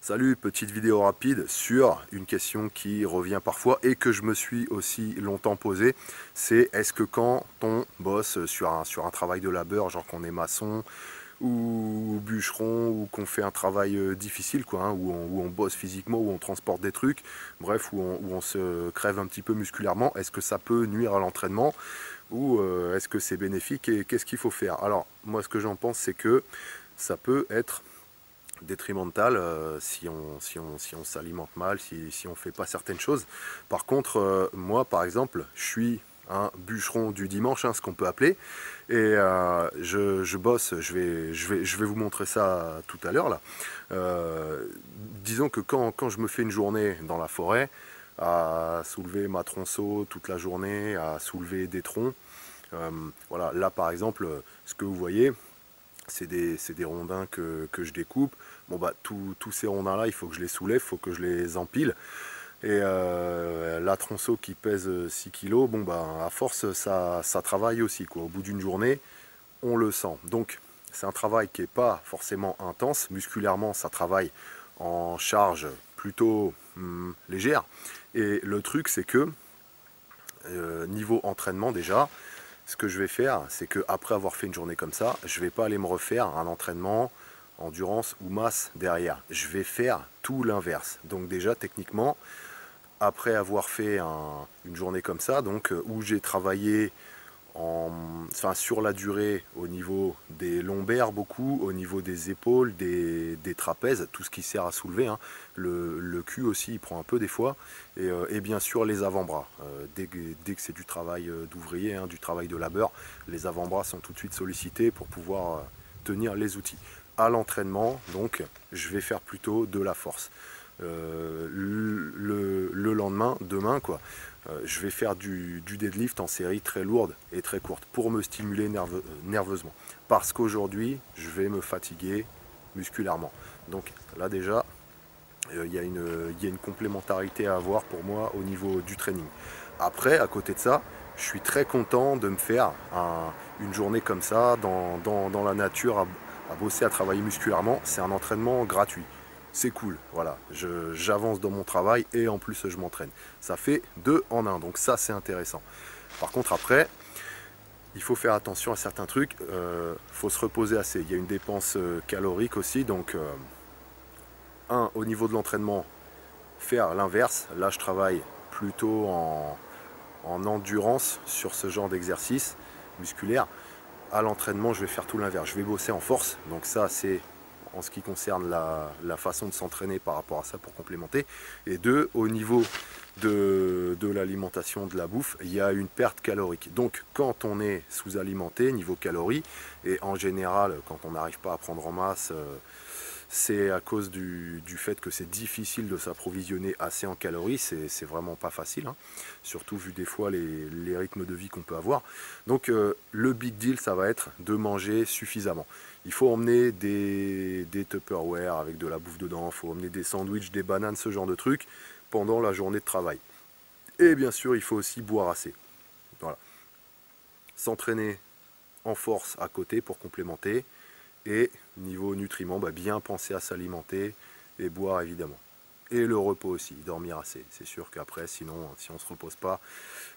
Salut, petite vidéo rapide sur une question qui revient parfois et que je me suis aussi longtemps posée. C'est est-ce que quand on bosse sur un travail de labeur, genre qu'on est maçon ou bûcheron ou qu'on fait un travail difficile, quoi, hein, où on bosse physiquement, où on transporte des trucs, bref, où on se crève un petit peu musculairement, est-ce que ça peut nuire à l'entraînement ou est-ce que c'est bénéfique et qu'est-ce qu'il faut faire? Alors, moi, ce que j'en pense, c'est que ça peut être détrimental si on s'alimente mal, si on fait pas certaines choses. Par contre, moi par exemple, je suis un bûcheron du dimanche, hein, ce qu'on peut appeler, et je bosse, je vais vous montrer ça tout à l'heure là. Disons que quand je me fais une journée dans la forêt, à soulever ma tronçon toute la journée, à soulever des troncs, voilà, là par exemple, ce que vous voyez, c'est des rondins que je découpe. Bon bah tous ces rondins là, il faut que je les soulève, il faut que je les empile. Et la tronçon qui pèse 6 kg, bon bah à force ça travaille aussi, quoi. Au bout d'une journée, on le sent. Donc c'est un travail qui n'est pas forcément intense. Musculairement, ça travaille en charge plutôt légère. Et le truc c'est que niveau entraînement déjà, ce que je vais faire, c'est que après avoir fait une journée comme ça, je ne vais pas aller me refaire un entraînement endurance ou masse derrière. Je vais faire tout l'inverse. Donc déjà, techniquement, après avoir fait une journée comme ça, donc où j'ai travaillé sur la durée au niveau des lombaires beaucoup, au niveau des épaules, des trapèzes, tout ce qui sert à soulever, hein. Le cul aussi il prend un peu des fois, et bien sûr les avant-bras. Dès que c'est du travail d'ouvrier, hein, du travail de labeur, les avant-bras sont tout de suite sollicités pour pouvoir tenir les outils. À l'entraînement, donc, je vais faire plutôt de la force. Le lendemain, demain, quoi, je vais faire du deadlift en série très lourde et très courte pour me stimuler nerveusement. Parce qu'aujourd'hui, je vais me fatiguer musculairement. Donc là déjà, il y a une complémentarité à avoir pour moi au niveau du training. Après, à côté de ça, je suis très content de me faire une journée comme ça, dans la nature, à bosser, à travailler musculairement. C'est un entraînement gratuit. C'est cool, voilà, j'avance dans mon travail et en plus je m'entraîne. Ça fait 2 en 1, donc ça c'est intéressant. Par contre après, il faut faire attention à certains trucs, faut se reposer assez. Il y a une dépense calorique aussi, donc au niveau de l'entraînement, faire l'inverse. Là je travaille plutôt en endurance sur ce genre d'exercice musculaire. À l'entraînement, je vais faire tout l'inverse. Je vais bosser en force. Donc ça, c'est en ce qui concerne la façon de s'entraîner par rapport à ça pour complémenter. Et deux, au niveau de l'alimentation, de la bouffe, il y a une perte calorique. Donc quand on est sous-alimenté niveau calories, et en général, quand on n'arrive pas à prendre en masse, c'est à cause du fait que c'est difficile de s'approvisionner assez en calories, c'est vraiment pas facile, hein. Surtout vu des fois les rythmes de vie qu'on peut avoir. Donc le big deal, ça va être de manger suffisamment. Il faut emmener des Tupperware avec de la bouffe dedans, il faut emmener des sandwichs, des bananes, ce genre de trucs pendant la journée de travail. Et bien sûr, il faut aussi boire assez. Voilà. S'entraîner en force à côté pour complémenter. Et niveau nutriments, bah, bien penser à s'alimenter et boire évidemment. Et le repos aussi, dormir assez. C'est sûr qu'après, sinon, si on ne se repose pas,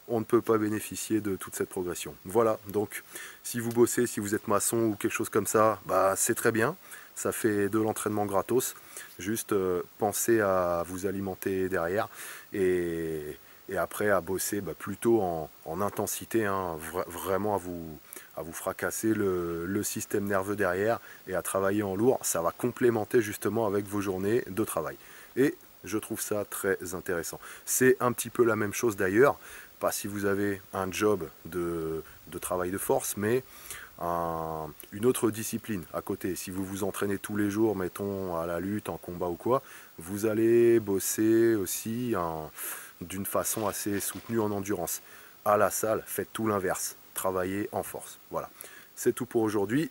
on ne peut pas bénéficier de toute cette progression. Voilà, donc si vous bossez, si vous êtes maçon ou quelque chose comme ça, bah, c'est très bien. Ça fait de l'entraînement gratos. Juste pensez à vous alimenter derrière et après à bosser plutôt en intensité, hein, vraiment à vous fracasser le système nerveux derrière et à travailler en lourd. Ça va complémenter justement avec vos journées de travail. Et je trouve ça très intéressant. C'est un petit peu la même chose d'ailleurs, pas si vous avez un job de travail de force, mais une autre discipline à côté. Si vous vous entraînez tous les jours, mettons à la lutte, en combat ou quoi, vous allez bosser aussi d'une façon assez soutenue en endurance. À la salle, faites tout l'inverse, travaillez en force. Voilà, c'est tout pour aujourd'hui.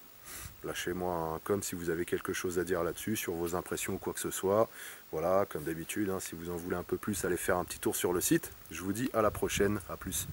Lâchez-moi un com si vous avez quelque chose à dire là-dessus, sur vos impressions ou quoi que ce soit. Voilà, comme d'habitude, hein, si vous en voulez un peu plus, allez faire un petit tour sur le site. Je vous dis à la prochaine, à plus.